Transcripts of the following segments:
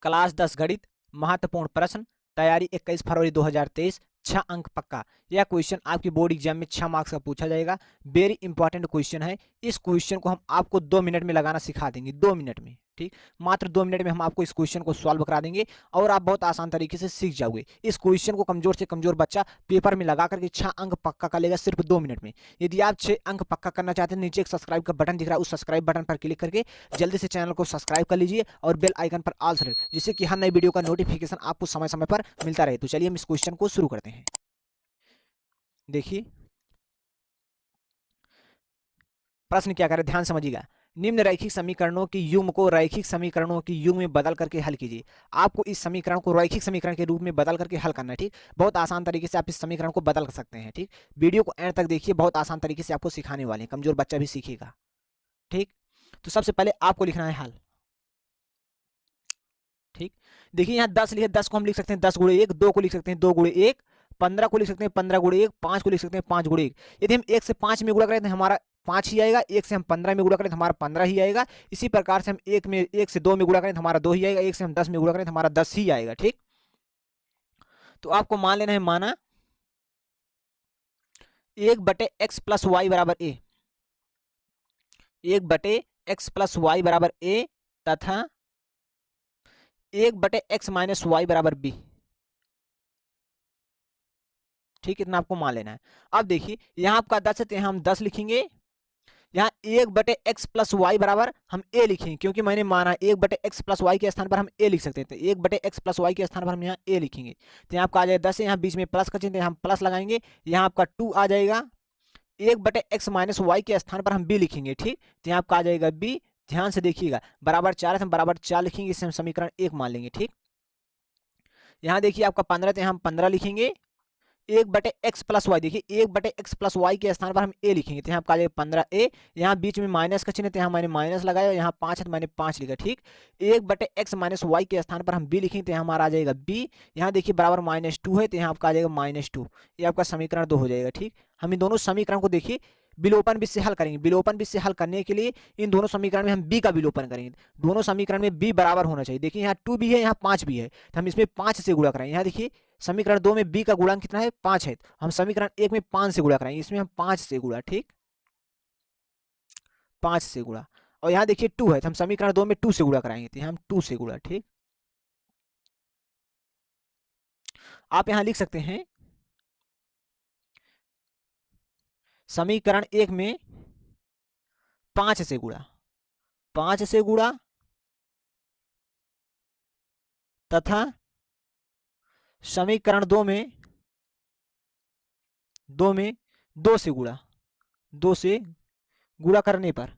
Class 10 गणित, महत्वपूर्ण प्रश्न, तैयारी 21 फरवरी 2023, 6 अंक पक्का। यह क्वेश्चन आपकी बोर्ड एग्जाम में 6 मार्क्स का पूछा जाएगा। वेरी इंपॉर्टेंट क्वेश्चन है। इस क्वेश्चन को हम आपको 2 मिनट में लगाना सिखा देंगे, 2 मिनट में, ठीक, मात्र 2 मिनट में हम आपको इस क्वेश्चन को सॉल्व करा देंगे और आप बहुत आसान तरीके से सीख जाओगे। इस क्वेश्चन को कमजोर से कमजोर बच्चा पेपर में लगा करके 6 अंक पक्का कर लेगा सिर्फ 2 मिनट में। यदि आप 6 अंक पक्का करना चाहते हैं, नीचे एक सब्सक्राइब का बटन दिख रहा है, उस सब्सक्राइब बटन पर क्लिक करके जल्दी से चैनल को सब्सक्राइब कर लीजिए और बेल आइकन पर ऑल सेलेक्ट, जिससे कि हर नई वीडियो का नोटिफिकेशन आपको समय समय पर मिलता रहे। तो चलिए हम इस क्वेश्चन को शुरू करते हैं। देखिए प्रश्न क्या करे, ध्यान समझिएगा। निम्न रैखिक समीकरणों की युग्म को रैखिक समीकरणों की युग्म में बदल करके हल कीजिए। आपको इस समीकरण को रैखिक समीकरण के रूप में बदल करके हल करना है, ठीक। बहुत आसान तरीके से आप इस समीकरण को बदल सकते हैं, ठीक। वीडियो को एंड तक देखिए, बहुत आसान तरीके से आपको सिखाने वाले हैं, कमजोर बच्चा भी सीखेगा, ठीक। तो सबसे पहले आपको लिखना है हल, ठीक। देखिए यहाँ 10 लिखे, 10 को हम लिख सकते हैं 10 गुणे 1, 2 को लिख सकते हैं 2 गुणे 1, 15 को लिख सकते हैं 15 गुणे 1, 5 को लिख सकते हैं 5 गुणे 1। यदि हम 1 से 5 में गुणा करें तो हमारा 5 ही आएगा, 1 से हम 15 में गुणा करें तो हमारा 15 ही आएगा। इसी प्रकार से हम 1 से 2 में गुणा करें तो हमारा 2 ही आएगा, 1 से हम 10 में गुणा करें तो हमारा 10 ही आएगा, ठीक। तो आपको मान लेना है, माना 1/x प्लस वाई बराबर ए, 1/x प्लस वाई बराबर ए तथा 1/x माइनस वाई बराबर बी, ठीक। इतना आपको मान लेना है। अब देखिए यहाँ आपका 10 है तो यहाँ हम 10 लिखेंगे। यहाँ 1/x प्लस वाई बराबर हम ए लिखेंगे, क्योंकि मैंने माना 1/x प्लस वाई के स्थान पर हम ए लिख सकते हैं, तो 1/x प्लस वाई के स्थान पर हम यहाँ ए लिखेंगे। तो यहाँ आपका आ जाएगा 10 है, यहाँ बीच में प्लस का चिन्ह, हम प्लस लगाएंगे, यहाँ आपका 2 आ जाएगा। 1/x माइनस वाई के स्थान पर हम बी लिखेंगे, ठीक। तो यहाँ आपका आ जाएगा बी। ध्यान से देखिएगा, बराबर 4 है, हम बराबर 4 लिखेंगे, इसे हम समीकरण 1 मान लेंगे, ठीक। यहाँ देखिए आपका 15 है, हम 15 लिखेंगे। 1/x प्लस वाई, देखिए 1/x प्लस वाई के स्थान पर हम ए लिखेंगे, तो यहाँ आपका आ जाएगा 15a। यहाँ बीच में माइनस का चिन्ह, तो यहाँ मैंने माइनस लगाया, यहाँ 5 है तो मैंने 5 लिखा, ठीक। 1/x माइनस वाई के स्थान पर हम b लिखेंगे, तो यहाँ हमारा आ जाएगा b। यहाँ देखिए बराबर -2 है, तो यहाँ आपका आ जाएगा -2। ये आपका समीकरण 2 हो जाएगा, ठीक। हम इन दोनों समीकरण को देखिए विलोपन विधि से हल करेंगे। विलोपन विधि से हल करने के लिए इन दोनों समीकरण में हम b का विलोपन करेंगे। दोनों समीकरण में b बराबर होना चाहिए। देखिए यहाँ 2 भी है, यहाँ 5 भी है, तो हम इसमें 5 से गुणा करेंगे। यहाँ देखिए समीकरण 2 में b का गुणांक कितना है, 5 है, हम समीकरण 1 में 5 से गुणा कराएंगे, इसमें हम 5 से गुणा, ठीक, 5 से गुणा। और यहाँ देखिए 2 है, तो हम समीकरण 2 में 2 से गुणा कराएंगे, तो यहाँ हम 2 से गुणा, ठीक। आप यहाँ लिख सकते हैं समीकरण 1 में 5 से गुणा, 5 से गुणा तथा समीकरण 2 में 2 से गुणा, 2 से गुणा करने पर,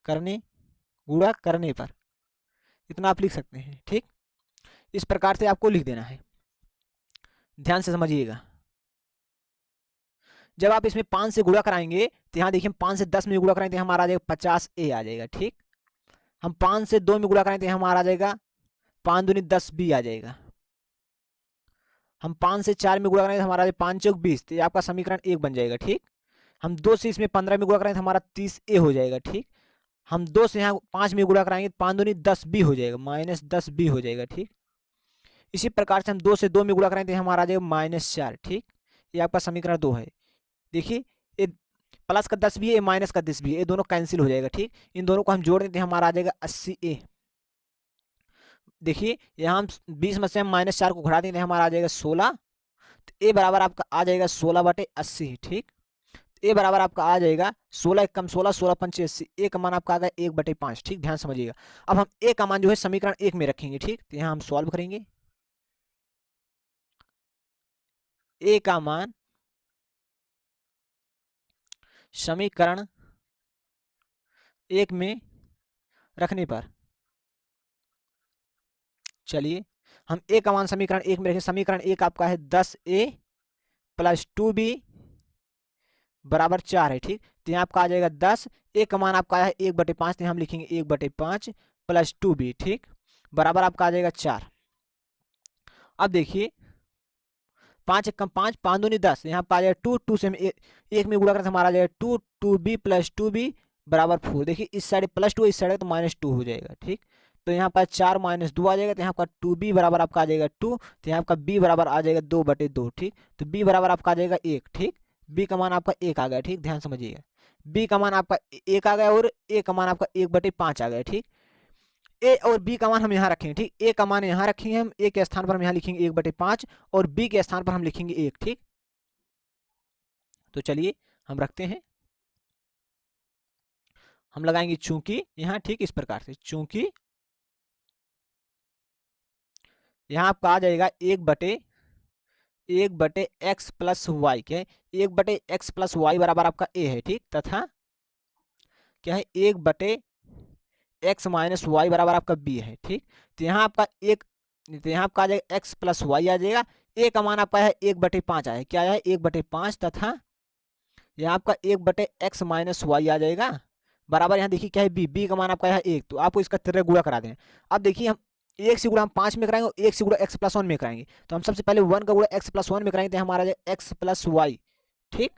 गुणा करने पर, इतना आप लिख सकते हैं, ठीक। इस प्रकार से आपको लिख देना है, ध्यान से समझिएगा। जब आप इसमें 5 से गुणा कराएंगे तो यहाँ देखिए 5 से 10 में गुणा कराएंगे तो हमारा आ जाएगा 50a आ जाएगा, ठीक। हम 5 से 2 में गुणा कराएंगे तो हमारा आ जाएगा 5 दूनी 10b आ जाएगा। हम 5 से 4 में गुणा कराएंगे तो हमारा 5 चौक 20, तो ये आपका समीकरण 1 बन जाएगा, ठीक। हम 2 से इसमें 15 में गुणा कराएंगे तो हमारा 30a हो जाएगा, ठीक। हम 2 से यहाँ 5 में गुणा कराएंगे तो 5 दूनी 10b हो जाएगा, -10b हो जाएगा, ठीक। इसी प्रकार से हम 2 से 2 में गुणा कराएंगे तो हमारा आ जाएगा -4, ठीक। ये आपका समीकरण 2 है। देखिए ये प्लस का 10 भी है, माइनस का 10 भी है, ये दोनों कैंसिल हो जाएगा, ठीक। इन दोनों को हम जोड़ देते हैं, हमारा आ जाएगा 80a। देखिए यहाँ हम 20 में से हम -4 को घटा देंगे, हमारा आ जाएगा 16। तो ए बराबर आपका आ जाएगा 16/80, ठीक। ए बराबर आपका आ जाएगा 16 कम 16, 16 पंचे 80, ए का मान आपका आ गया 1/5, ठीक। ध्यान समझिएगा। अब हम ए का मान जो है समीकरण 1 में रखेंगे, ठीक। तो यहाँ हम सॉल्व करेंगे। ए का मान समीकरण 1 में रखने पर, चलिए हम ए का मान समीकरण 1 में रखें। समीकरण 1 आपका है 10a प्लस 2b बराबर 4 है, ठीक। तो यहाँ आपका आ जाएगा 10, ए का मान आपका आया है 1/5, तो हम लिखेंगे 1/5 प्लस 2b, ठीक, बराबर आपका आ जाएगा 4। अब देखिए 5 एक कम 5, 5 दूनी 10, यहाँ पर आ जाएगा 2, 2 से हम एक में गुणा करते हमारा आ जाएगा 2b प्लस 2b बराबर 4। देखिए इस साइड +2 इस साइड तो -2 हो जाएगा, ठीक। तो यहाँ पर 4 माइनस 2 आ जाएगा, तो यहाँ का 2b बराबर आपका आ जाएगा 2, तो यहाँ का b बराबर आ जाएगा 2/2, ठीक। तो b बराबर आपका आ जाएगा 1, ठीक। b का मान आपका 1 आ गया, ठीक, ध्यान समझिएगा। b का मान आपका 1 आ गया और a का मान आपका 1/5 आ गया, ठीक। a और b का मान हम यहाँ रखेंगे, ठीक। a का मान यहाँ रखेंगे हम, a के स्थान पर हम यहाँ लिखेंगे 1/5 और b के स्थान पर हम लिखेंगे 1, ठीक। तो चलिए हम रखते हैं, हम लगाएंगे चूंकि यहाँ, ठीक, इस प्रकार से, चूंकि यहाँ आपका आ जाएगा 1/x प्लस वाई, क्या है, 1/x+y बराबर आपका a है, ठीक, तथा क्या है 1/x माइनस वाई बराबर आपका b है, ठीक। तो यहाँ आपका तो यहाँ आपका आ जाएगा x+y आ जाएगा, a का मान आपका है 1/5 आया है, क्या आया है 1/5, तथा यहाँ आपका 1/x माइनस वाई आ जाएगा बराबर, यहाँ देखिए क्या है b का मान आपका है 1, तो आपको इसका तिर्यक गुणा करा दें। अब देखिए हम 1 से गुणा हम 5 में कराएंगे और 1 से गुणा x+1 में कराएंगे, तो हम सबसे पहले 1 का गुणा x+1 में कराएंगे तो हमारा आ जाएगा x+y, ठीक।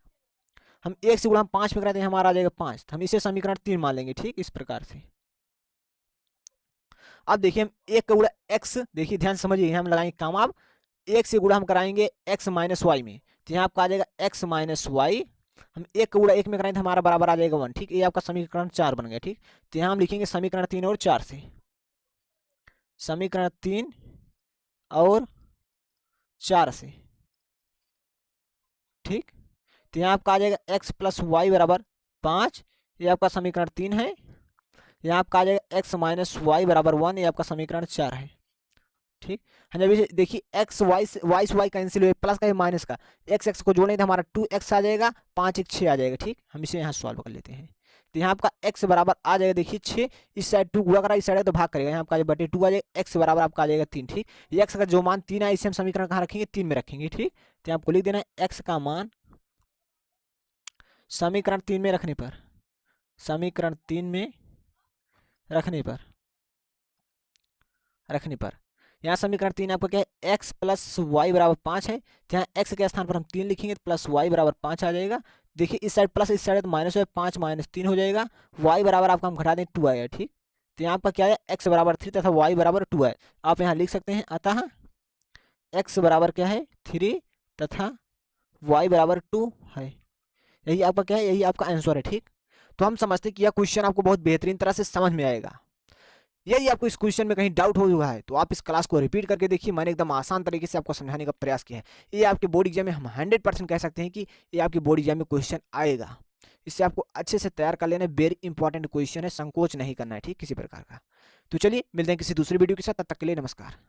हम 1 से गुणा हम 5 में कराते हैं, हमारा आ जाएगा 5, हम इसे समीकरण 3 मान लेंगे, ठीक, इस प्रकार से। अब देखिए हम 1 का गुणा x, देखिए ध्यान समझिए, हम लगाएंगे काम। अब 1 से गुणा हम कराएंगे x माइनस वाई में, तो यहाँ आपका आ जाएगा x माइनस वाई, हम 1 का गुणा 1 में कराएंगे तो हमारा बराबर आ जाएगा 1, ठीक। ये आपका समीकरण 4 बन गया, ठीक। तो यहाँ हम लिखेंगे समीकरण 3 और 4 से, समीकरण 3 और 4 से, ठीक। तो यहाँ आपका आ जाएगा x+y बराबर 5, ये आपका समीकरण 3 है। यहाँ आपका आ जाएगा x माइनस वाई बराबर 1, ये आपका समीकरण 4 है, ठीक। हम जब इसे देखिए x y से y कैंसिल हुए, प्लस का माइनस का, x को जोड़ेंगे तो हमारा 2x आ जाएगा, 5 1 6 आ जाएगा, ठीक। हम इसे यहाँ सॉल्व कर लेते हैं, तो यहाँ आपका x बराबर आ जाएगा, देखिए 6, इस साइड 2 गुणा करा, इस साइड तो भाग करेगा, यहाँ आपका 2 आ जाएगा, x बराबर आपका आ जाएगा 3, ठीक। ये x का जो मान 3 है इसे हम समीकरण कहाँ रखेंगे, 3 में रखेंगे, ठीक। तो आपको लिख देना है x का मान समीकरण 3 में रखने पर, समीकरण 3 में रखने पर यहाँ समीकरण 3 आपका क्या है, x+y बराबर 5 है, तो यहाँ x के स्थान पर हम 3 लिखेंगे, प्लस y बराबर 5 आ जाएगा। देखिए इस साइड प्लस, इस साइड तो माइनस है, 5 माइनस 3 हो जाएगा, y बराबर आपका हम घटा दें 2 आएगा, ठीक। तो यहाँ पर क्या है x बराबर 3 तथा y बराबर 2 है, आप यहाँ लिख सकते हैं, अतः x बराबर क्या है 3 तथा y बराबर 2 है। यही आपका क्या है, यही आपका आंसर है, ठीक। तो हम समझते हैं कि यह क्वेश्चन आपको बहुत बेहतरीन तरह से समझ में आएगा। यदि आपको इस क्वेश्चन में कहीं डाउट हो चुका है तो आप इस क्लास को रिपीट करके देखिए, मैंने एकदम आसान तरीके से आपको समझाने का प्रयास किया है। ये आपके बोर्ड एग्जाम में हम 100% कह सकते हैं कि ये आपके बोर्ड एग्जाम में क्वेश्चन आएगा। इससे आपको अच्छे से तैयार कर लेना है, वेरी इंपॉर्टेंट क्वेश्चन है, संकोच नहीं करना है, ठीक, किसी प्रकार का। तो चलिए मिलते हैं किसी दूसरी वीडियो के साथ, तब तक के लिए नमस्कार।